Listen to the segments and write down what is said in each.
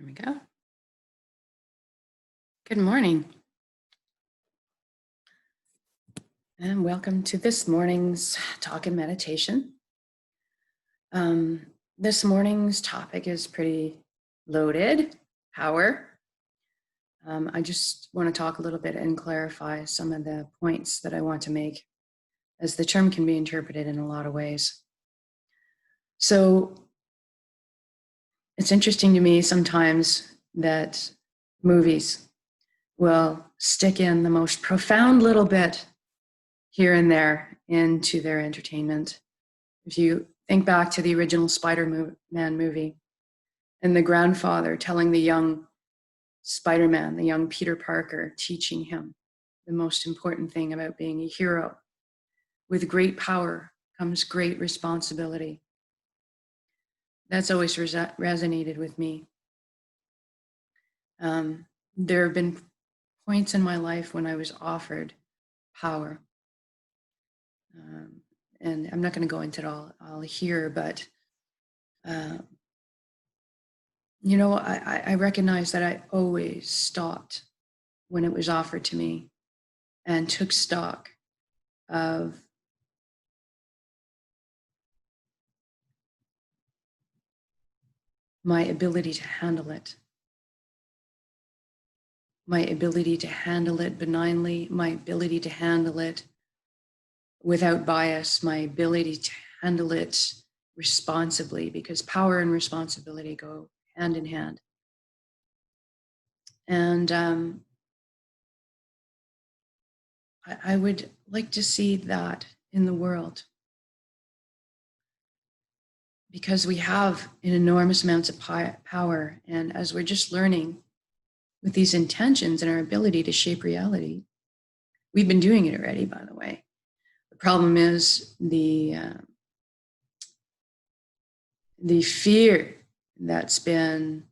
There we go. Good morning, and welcome to this morning's talk and meditation. Um, this morning's topic is pretty loaded, power. I just want to talk a little bit and clarify some of the points that I want to make, as the term can be interpreted in a lot of ways. So it's interesting to me sometimes that movies will stick in the most profound little bit here and there into their entertainment. If you think back to the original Spider-Man movie and the grandfather telling the young Spider-Man, the young Peter Parker, teaching him the most important thing about being a hero. With great power comes great responsibility. That's always resonated with me. There have been points in my life when I was offered power. And I'm not going to go into it all here, but I recognize that I always stopped when it was offered to me and took stock of my ability to handle it, my ability to handle it benignly, my ability to handle it without bias, my ability to handle it responsibly, because power and responsibility go hand in hand. And I would like to see that in the world, because we have an enormous amounts of power. And as we're just learning with these intentions and our ability to shape reality, we've been doing it already, by the way. The problem is the fear that's been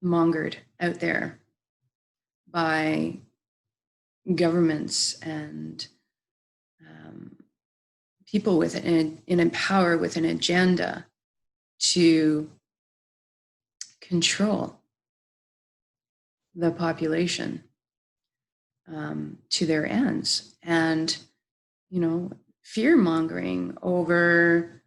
mongered out there by governments and people with in power with an agenda to control the population to their ends. And, fear mongering over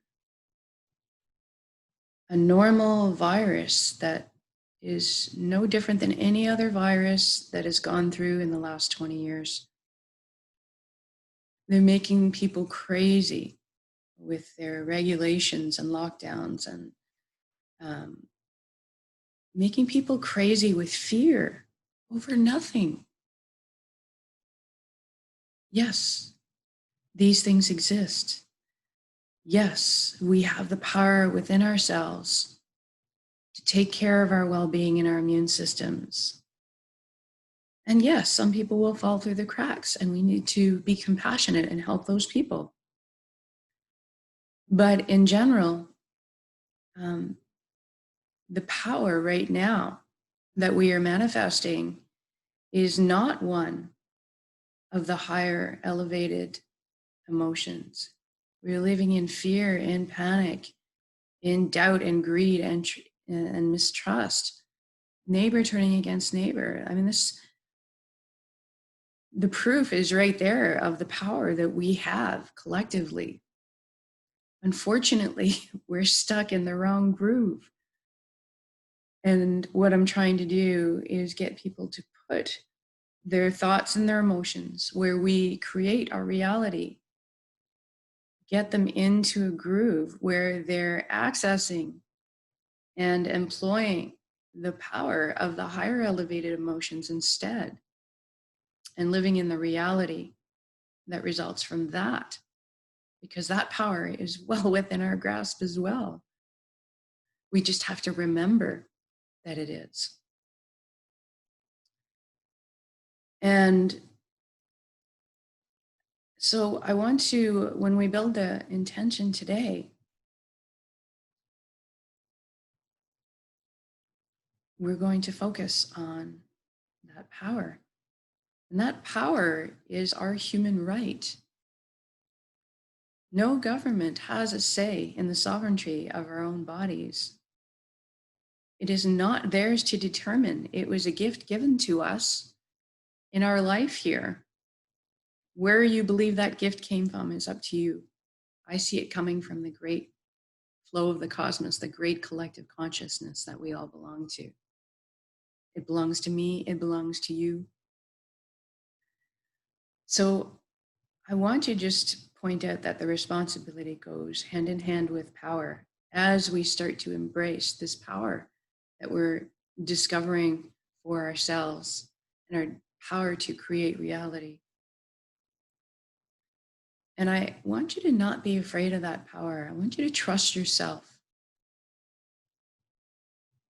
a normal virus that is no different than any other virus that has gone through in the last 20 years. They're making people crazy with their regulations and lockdowns, and making people crazy with fear over nothing. Yes, these things exist. Yes, we have the power within ourselves to take care of our well-being and our immune systems. And yes, some people will fall through the cracks, and we need to be compassionate and help those people. But in general, the power right now that we are manifesting is not one of the higher elevated emotions. We're living in fear, in panic, in doubt and greed and mistrust. Neighbor turning against neighbor. I mean, the proof is right there of the power that we have collectively. Unfortunately, we're stuck in the wrong groove. And what I'm trying to do is get people to put their thoughts and their emotions where we create our reality, get them into a groove where they're accessing and employing the power of the higher elevated emotions instead, and living in the reality that results from that, because that power is well within our grasp as well. We just have to remember that it is. And so I want to, when we build the intention today, we're going to focus on that power. And that power is our human right. No government has a say in the sovereignty of our own bodies. It is not theirs to determine. It was a gift given to us in our life here. Where you believe that gift came from is up to you. I see it coming from the great flow of the cosmos, the great collective consciousness that we all belong to. It belongs to me, it belongs to you. So I want to just point out that the responsibility goes hand in hand with power as we start to embrace this power that we're discovering for ourselves and our power to create reality. And I want you to not be afraid of that power. I want you to trust yourself.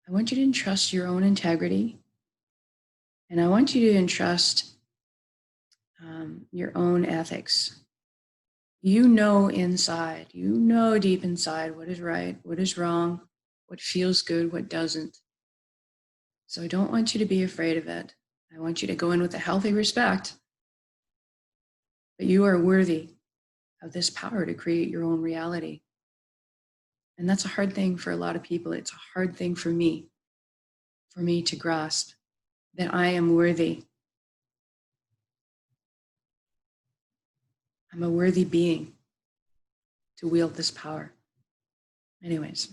I want you to entrust your own integrity. And I want you to entrust your own ethics. You know inside, you know deep inside what is right, what is wrong, what feels good, what doesn't. So I don't want you to be afraid of it. I want you to go in with a healthy respect. But you are worthy of this power to create your own reality. And that's a hard thing for a lot of people. It's a hard thing for me to grasp that I am worthy. I'm a worthy being to wield this power. Anyways,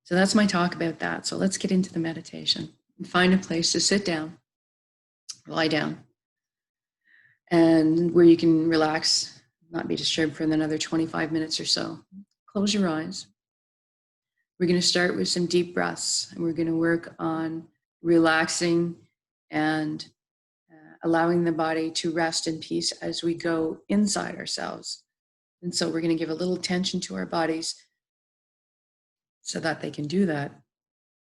so that's my talk about that. So let's get into the meditation and find a place to sit down, lie down, and where you can relax, not be disturbed for another 25 minutes or so. Close your eyes. We're going to start with some deep breaths, and we're going to work on relaxing and allowing the body to rest in peace as we go inside ourselves. And so we're going to give a little tension to our bodies so that they can do that.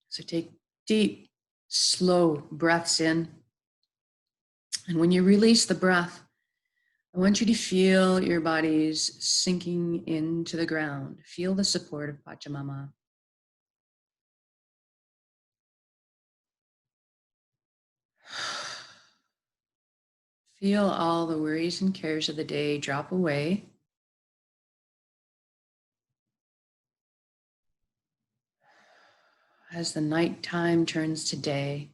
So take deep, slow breaths in. And when you release the breath, I want you to feel your bodies sinking into the ground. Feel the support of Pachamama. Feel all the worries and cares of the day drop away. As the nighttime turns to day,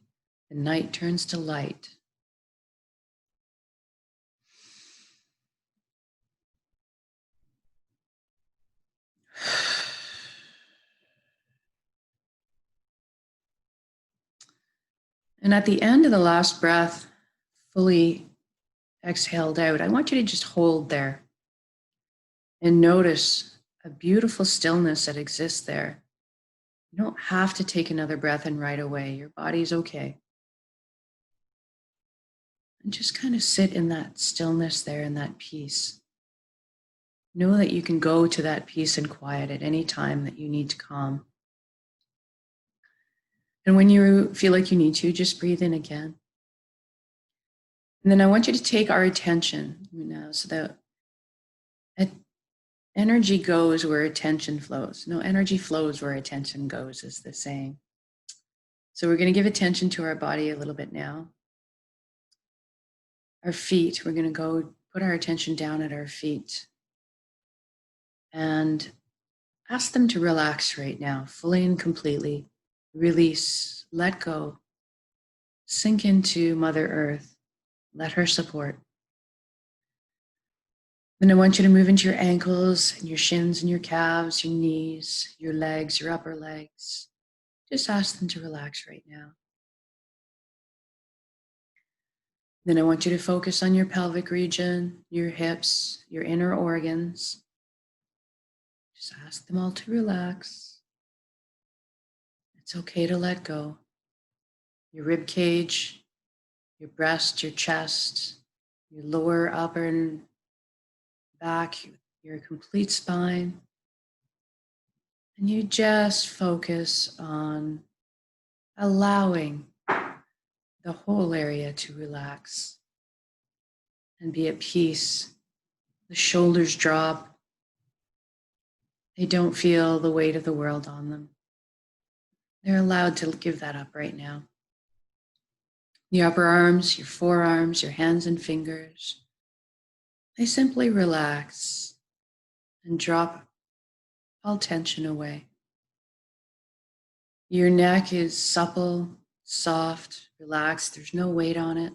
the night turns to light. And at the end of the last breath, fully exhaled out, I want you to just hold there and notice a beautiful stillness that exists there. You don't have to take another breath in right away. Your body's okay. And just kind of sit in that stillness there, in that peace. Know that you can go to that peace and quiet at any time that you need to calm. And when you feel like you need to, just breathe in again. And then I want you to take our attention now so that energy goes where attention flows. No, energy flows where attention goes, is the saying. So we're going to give attention to our body a little bit now. Our feet, we're going to go put our attention down at our feet and ask them to relax right now, fully and completely. Release, let go, sink into Mother Earth, let her support. Then I want you to move into your ankles and your shins and your calves, your knees, your legs, your upper legs. Just ask them to relax right now. Then I want you to focus on your pelvic region, your hips, your inner organs. Just ask them all to relax. It's okay to let go. Your rib cage, your breast, your chest, your lower, upper, and back, your complete spine. And you just focus on allowing the whole area to relax and be at peace. The shoulders drop. They don't feel the weight of the world on them. They're allowed to give that up right now. Your upper arms, your forearms, your hands and fingers, they simply relax and drop all tension away. Your neck is supple, soft, relaxed. There's no weight on it.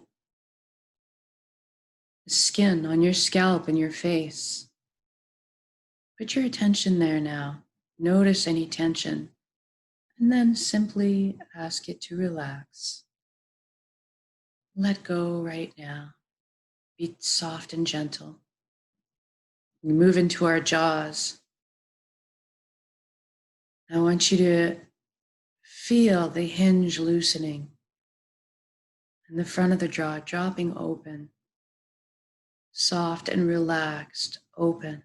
The skin on your scalp and your face. Put your attention there now. Notice any tension, and then simply ask it to relax. Let go right now. Be soft and gentle. We move into our jaws. I want you to feel the hinge loosening and the front of the jaw dropping open, soft and relaxed, open,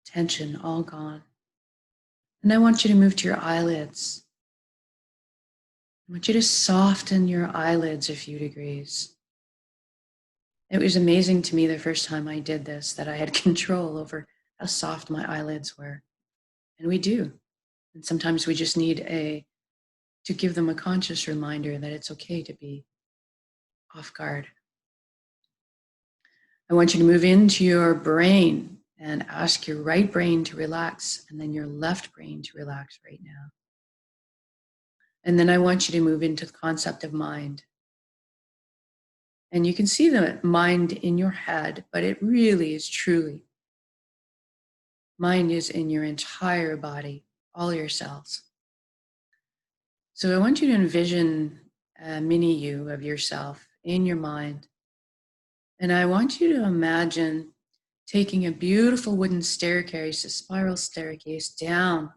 tension all gone. And I want you to move to your eyelids. I want you to soften your eyelids a few degrees. It was amazing to me the first time I did this, that I had control over how soft my eyelids were. And we do. And sometimes we just need to give them a conscious reminder that it's okay to be off guard. I want you to move into your brain and ask your right brain to relax, and then your left brain to relax right now. And then I want you to move into the concept of mind. And you can see the mind in your head, but it really is truly, mind is in your entire body, all your cells. So I want you to envision a mini you of yourself in your mind. And I want you to imagine taking a beautiful wooden staircase, a spiral staircase down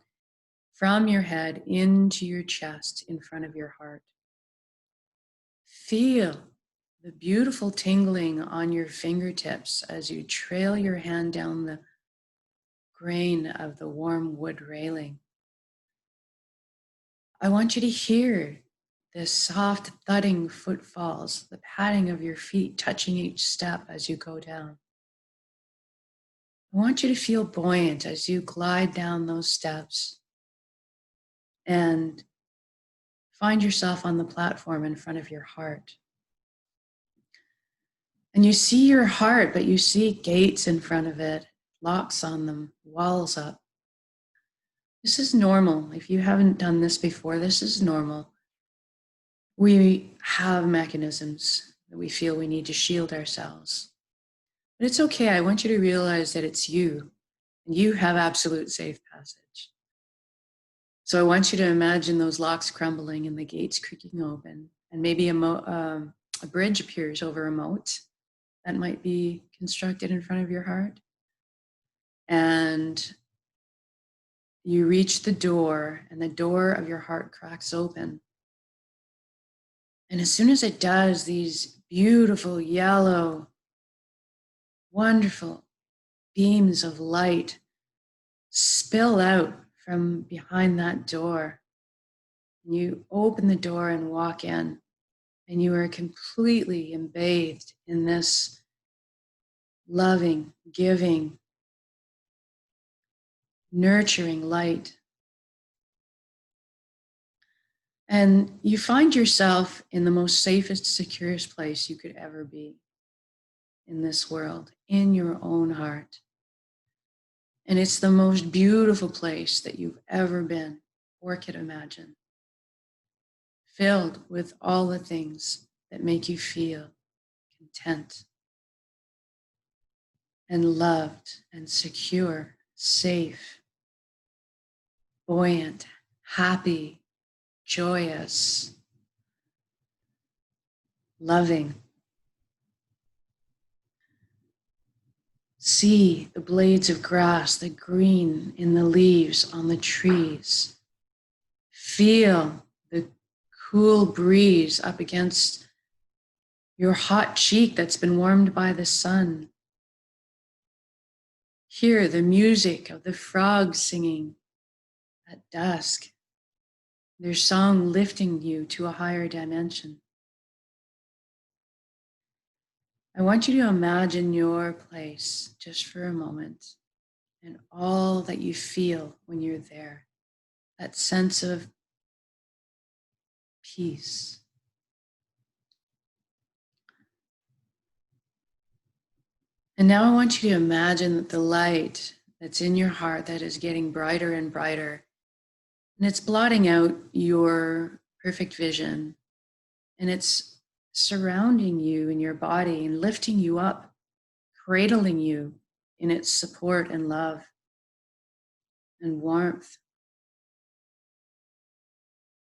from your head into your chest in front of your heart. Feel the beautiful tingling on your fingertips as you trail your hand down the grain of the warm wood railing. I want you to hear the soft thudding footfalls, the padding of your feet touching each step as you go down. I want you to feel buoyant as you glide down those steps and find yourself on the platform in front of your heart. And you see your heart, but you see gates in front of it, locks on them, walls up. This is normal. If you haven't done this before, this is normal. We have mechanisms that we feel we need to shield ourselves. But it's okay. I want you to realize that it's you, and you have absolute safe passage. So I want you to imagine those locks crumbling and the gates creaking open, and maybe a bridge appears over a moat that might be constructed in front of your heart. And you reach the door, and the door of your heart cracks open. And as soon as it does, these beautiful yellow, wonderful beams of light spill out from behind that door. And you open the door and walk in, and you are completely bathed in this loving, giving, nurturing light. And you find yourself in the most safest, securest place you could ever be in this world, in your own heart. And it's the most beautiful place that you've ever been or could imagine, filled with all the things that make you feel content and loved and secure, safe, buoyant, happy, joyous, loving. See the blades of grass, the green in the leaves on the trees. Feel the cool breeze up against your hot cheek that's been warmed by the sun. Hear the music of the frogs singing at dusk, their song lifting you to a higher dimension. I want you to imagine your place just for a moment and all that you feel when you're there, that sense of peace. And now I want you to imagine that the light that's in your heart that is getting brighter and brighter And it's blotting out your perfect vision, and it's surrounding you in your body and lifting you up, cradling you in its support and love and warmth.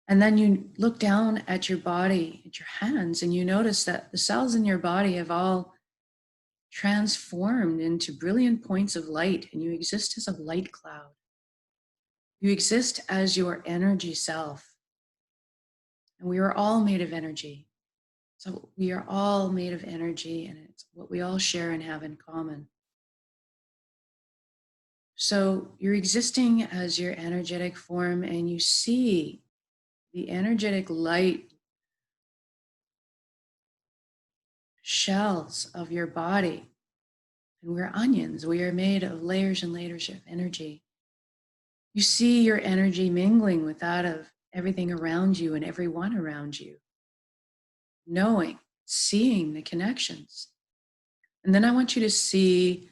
And then you look down at your body, at your hands, and you notice that the cells in your body have all transformed into brilliant points of light, and you exist as a light cloud. You exist as your energy self. And we are all made of energy. So we are all made of energy, and it's what we all share and have in common. So you're existing as your energetic form, and you see the energetic light shells of your body. And we're onions. We are made of layers and layers of energy. You see your energy mingling with that of everything around you and everyone around you, knowing, seeing the connections. And then I want you to see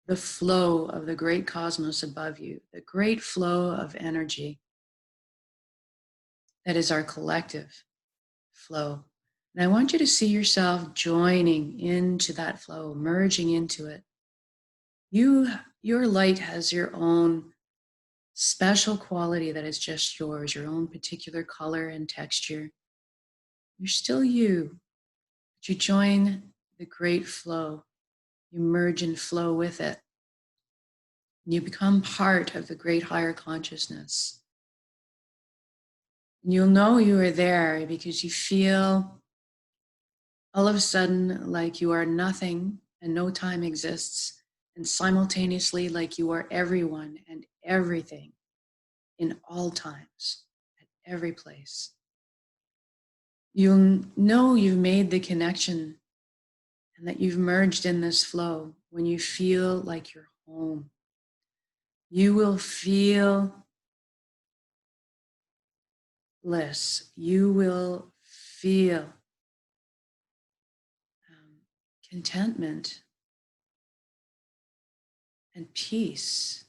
the flow of the great cosmos above you, the great flow of energy that is our collective flow. And I want you to see yourself joining into that flow, merging into it. Your light has your own special quality that is just yours, your own particular color and texture. You're still you, but you join the great flow. You merge and flow with it. And you become part of the great higher consciousness. And you'll know you are there because you feel all of a sudden like you are nothing and no time exists, and simultaneously like you are everyone and everything in all times, at every place. You'll know you've made the connection and that you've merged in this flow when you feel like you're home. You will feel bliss. You will feel contentment and peace.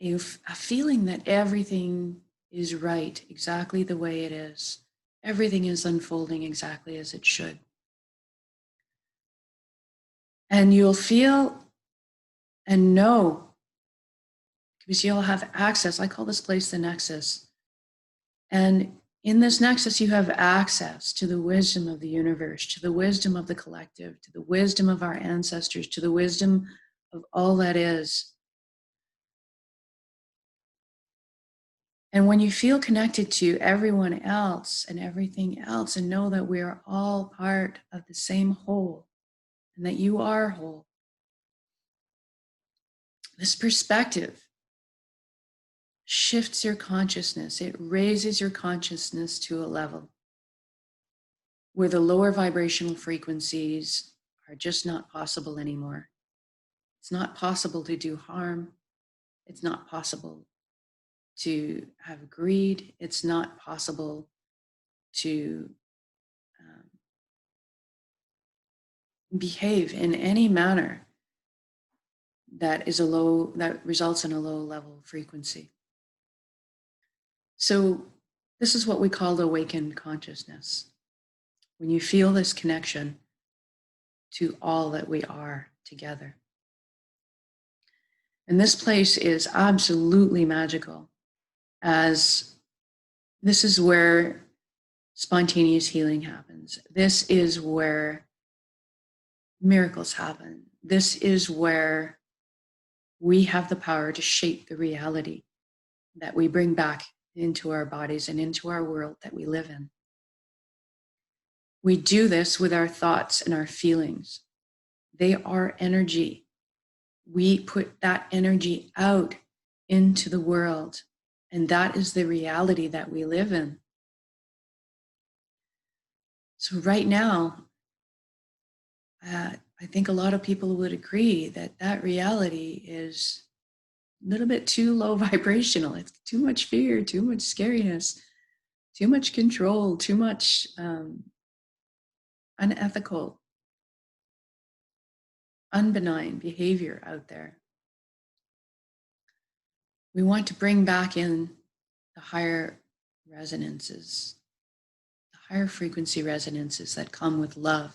A feeling that everything is right, exactly the way it is. Everything is unfolding exactly as it should. And you'll feel and know, because you'll have access. I call this place the nexus. And in this nexus, you have access to the wisdom of the universe, to the wisdom of the collective, to the wisdom of our ancestors, to the wisdom of all that is. And when you feel connected to everyone else and everything else, and know that we are all part of the same whole and that you are whole, this perspective shifts your consciousness. It raises your consciousness to a level where the lower vibrational frequencies are just not possible anymore. It's not possible to do harm. It's not possible to have greed. It's not possible to behave in any manner that results in a low level frequency. So this is what we call awakened consciousness. When you feel this connection to all that we are together. And this place is absolutely magical, as this is where spontaneous healing happens. This is where miracles happen. This is where we have the power to shape the reality that we bring back into our bodies and into our world that we live in. We do this with our thoughts and our feelings. They are energy. We put that energy out into the world, and that is the reality that we live in. So right now, I think a lot of people would agree that that reality is a little bit too low vibrational. It's too much fear, too much scariness, too much control, too much unethical, unbenign behavior out there. We want to bring back in the higher resonances, the higher frequency resonances that come with love,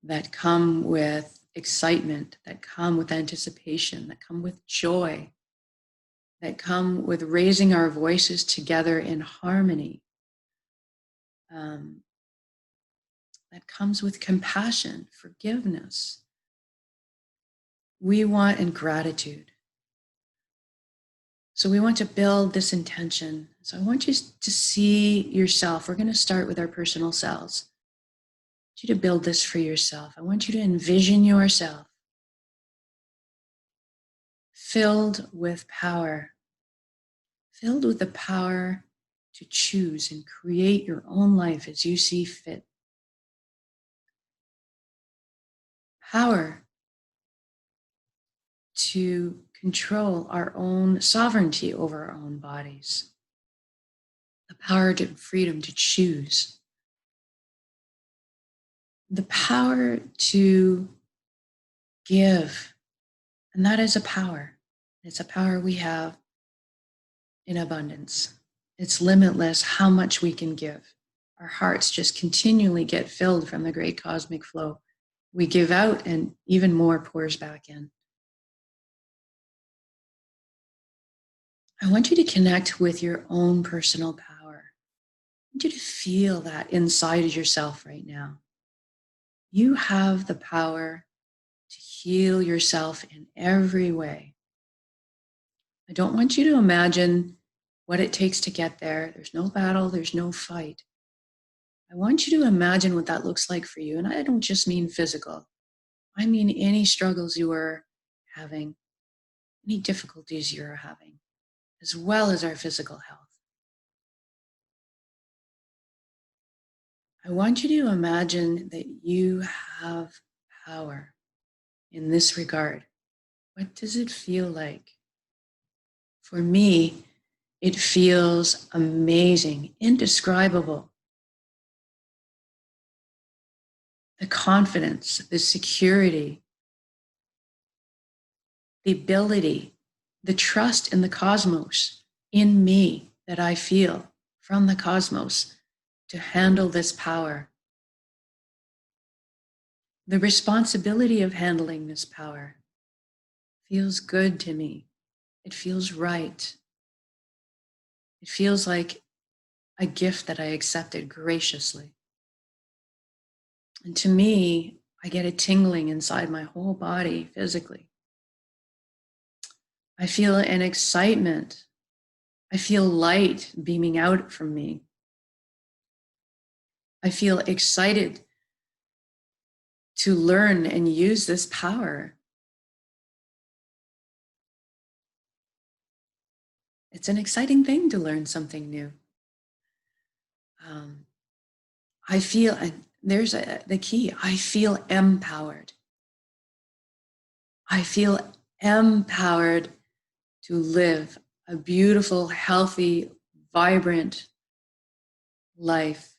that come with excitement, that come with anticipation, that come with joy, that come with raising our voices together in harmony, that comes with compassion, forgiveness. We want and gratitude. So we want to build this intention. So I want you to see yourself. We're going to start with our personal selves. I want you to build this for yourself. I want you to envision yourself filled with power, filled with the power to choose and create your own life as you see fit. Power to control our own sovereignty over our own bodies. The power to freedom to choose. The power to give. And that is a power. It's a power we have in abundance. It's limitless how much we can give. Our hearts just continually get filled from the great cosmic flow. We give out and even more pours back in. I want you to connect with your own personal power. I want you to feel that inside of yourself right now. You have the power to heal yourself in every way. I don't want you to imagine what it takes to get there. There's no battle, there's no fight. I want you to imagine what that looks like for you. And I don't just mean physical. I mean any struggles you are having, any difficulties you're having, as well as our physical health. I want you to imagine that you have power in this regard. What does it feel like? For me, it feels amazing, indescribable. The confidence, the security, the ability, the trust in the cosmos, in me that I feel from the cosmos to handle this power. The responsibility of handling this power feels good to me. It feels right. It feels like a gift that I accepted graciously. And to me, I get a tingling inside my whole body physically. I feel an excitement. I feel light beaming out from me. I feel excited to learn and use this power. It's an exciting thing to learn something new. I feel, and there's the key, I feel empowered. I feel empowered to live a beautiful, healthy, vibrant life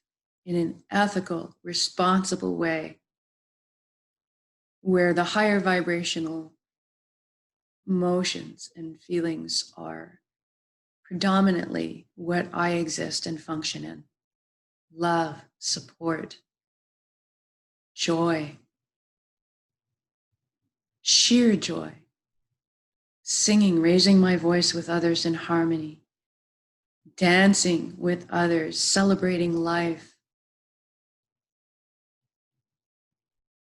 in an ethical, responsible way, where the higher vibrational emotions and feelings are predominantly what I exist and function in. Love, support, joy, sheer joy, singing, raising my voice with others in harmony, dancing with others, celebrating life,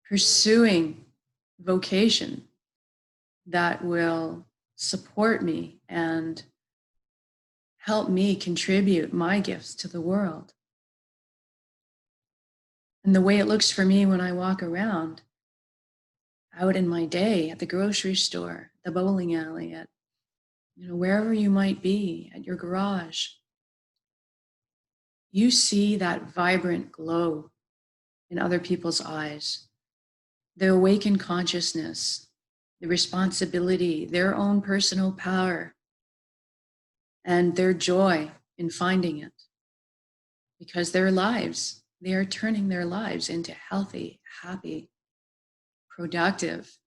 pursuing vocation that will support me and help me contribute my gifts to the world. And the way it looks for me when I walk around out in my day, at the grocery store, the bowling alley, at wherever you might be, at your garage, you see that vibrant glow in other people's eyes, the awakened consciousness, the responsibility, their own personal power, and their joy in finding it. Because their lives, they are turning their lives into healthy, happy, productive,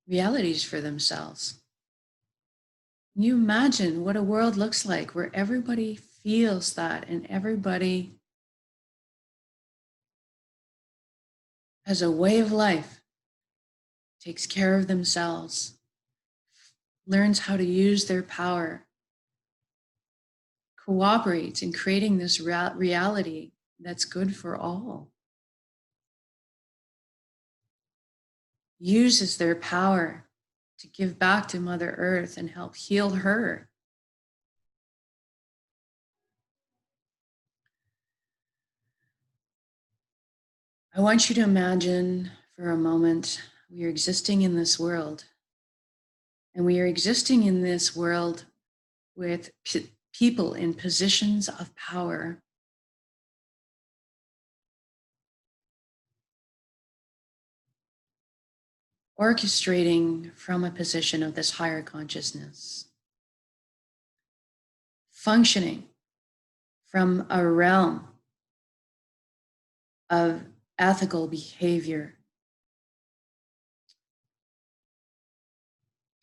realities for themselves. Can you imagine what a world looks like where everybody feels that and everybody as a way of life takes care of themselves, learns how to use their power, cooperates in creating this reality that's good for all, uses their power to give back to Mother Earth and help heal her. I want you to imagine for a moment we are existing in this world, and we are existing in this world with people in positions of power. Orchestrating from a position of this higher consciousness, functioning from a realm of ethical behavior.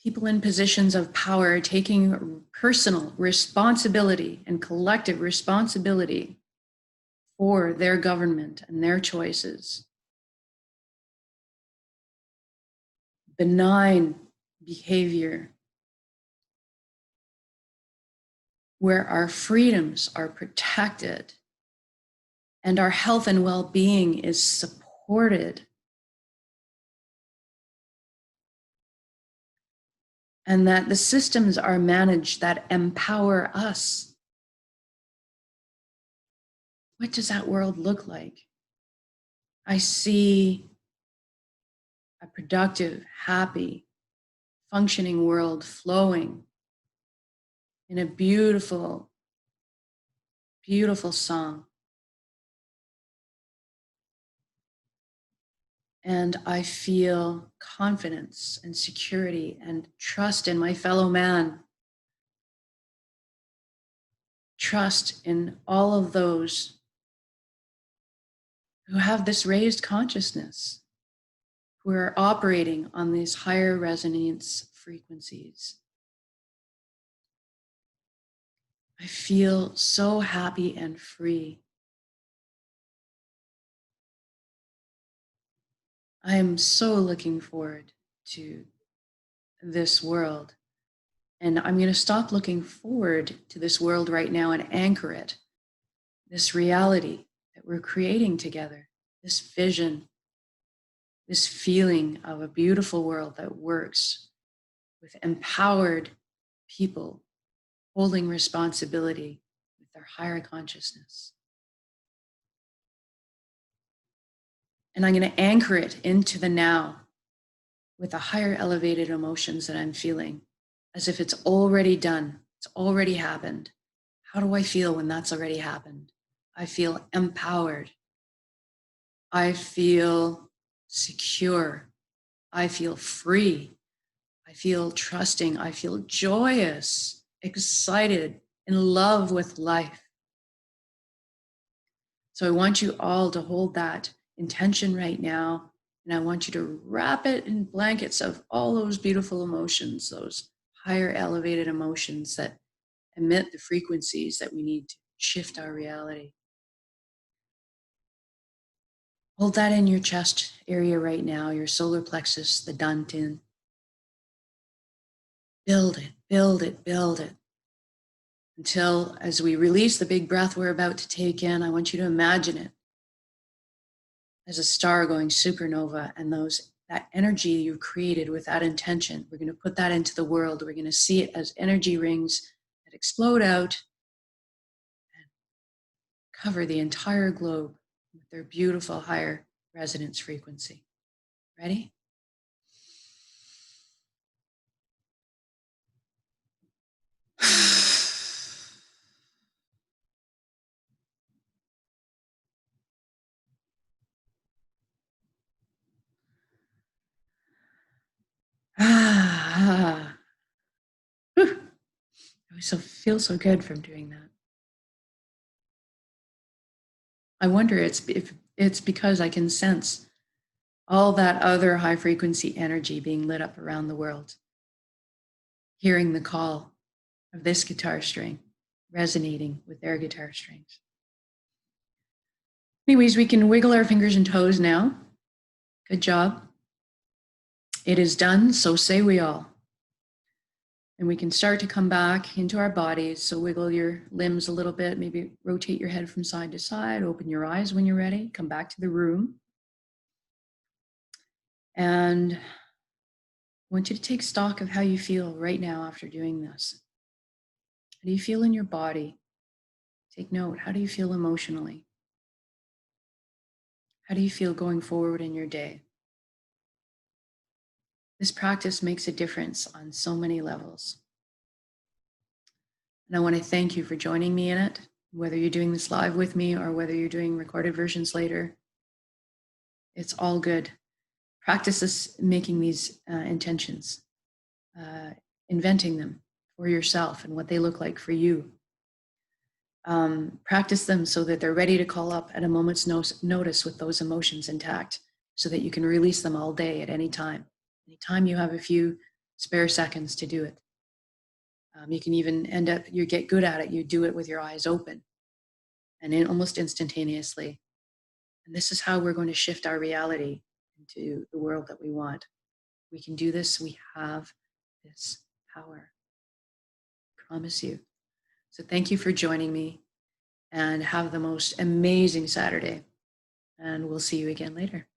People in positions of power taking personal responsibility and collective responsibility for their government and their choices. Benign behavior where our freedoms are protected and our health and well-being is supported. And that the systems are managed that empower us. What does that world look like? I see a productive, happy, functioning world flowing in a beautiful, beautiful song. And I feel confidence and security and trust in my fellow man. Trust in all of those who have this raised consciousness, who are operating on these higher resonance frequencies. I feel so happy and free. I am so looking forward to this world. And I'm going to stop looking forward to this world right now and anchor it, this reality that we're creating together, this vision, this feeling of a beautiful world that works with empowered people holding responsibility with their higher consciousness. And I'm going to anchor it into the now with the higher elevated emotions that I'm feeling, as if it's already done, it's already happened. How do I feel when that's already happened? I feel empowered. I feel secure. I feel free. I feel trusting. I feel joyous, excited, in love with life. So I want you all to hold that intention right now. And I want you to wrap it in blankets of all those beautiful emotions, those higher elevated emotions that emit the frequencies that we need to shift our reality. Hold that in your chest area right now, your solar plexus, the dantian. Build it, build it, build it. Until, as we release the big breath we're about to take in, I want you to imagine it as a star going supernova, and that energy you created with that intention, we're going to put that into the world. We're going to see it as energy rings that explode out and cover the entire globe with their beautiful higher resonance frequency. Ready? Ah, whew. I feel so good from doing that. I wonder if it's because I can sense all that other high frequency energy being lit up around the world, hearing the call of this guitar string resonating with their guitar strings. Anyways, we can wiggle our fingers and toes now. Good job. It is done, so say we all. And we can start to come back into our bodies. So wiggle your limbs a little bit, maybe rotate your head from side to side, open your eyes when you're ready, come back to the room. And I want you to take stock of how you feel right now after doing this. How do you feel in your body? Take note. How do you feel emotionally? How do you feel going forward in your day? This practice makes a difference on so many levels. And I want to thank you for joining me in it, whether you're doing this live with me or whether you're doing recorded versions later. It's all good. Practice this, making these intentions, inventing them for yourself and what they look like for you. Practice them so that they're ready to call up at a moment's notice with those emotions intact, so that you can release them all day at any time. Anytime you have a few spare seconds to do it. You can even you get good at it, you do it with your eyes open and almost instantaneously. And this is how we're going to shift our reality into the world that we want. We can do this. We have this power. I promise you. So thank you for joining me, and have the most amazing Saturday. And we'll see you again later.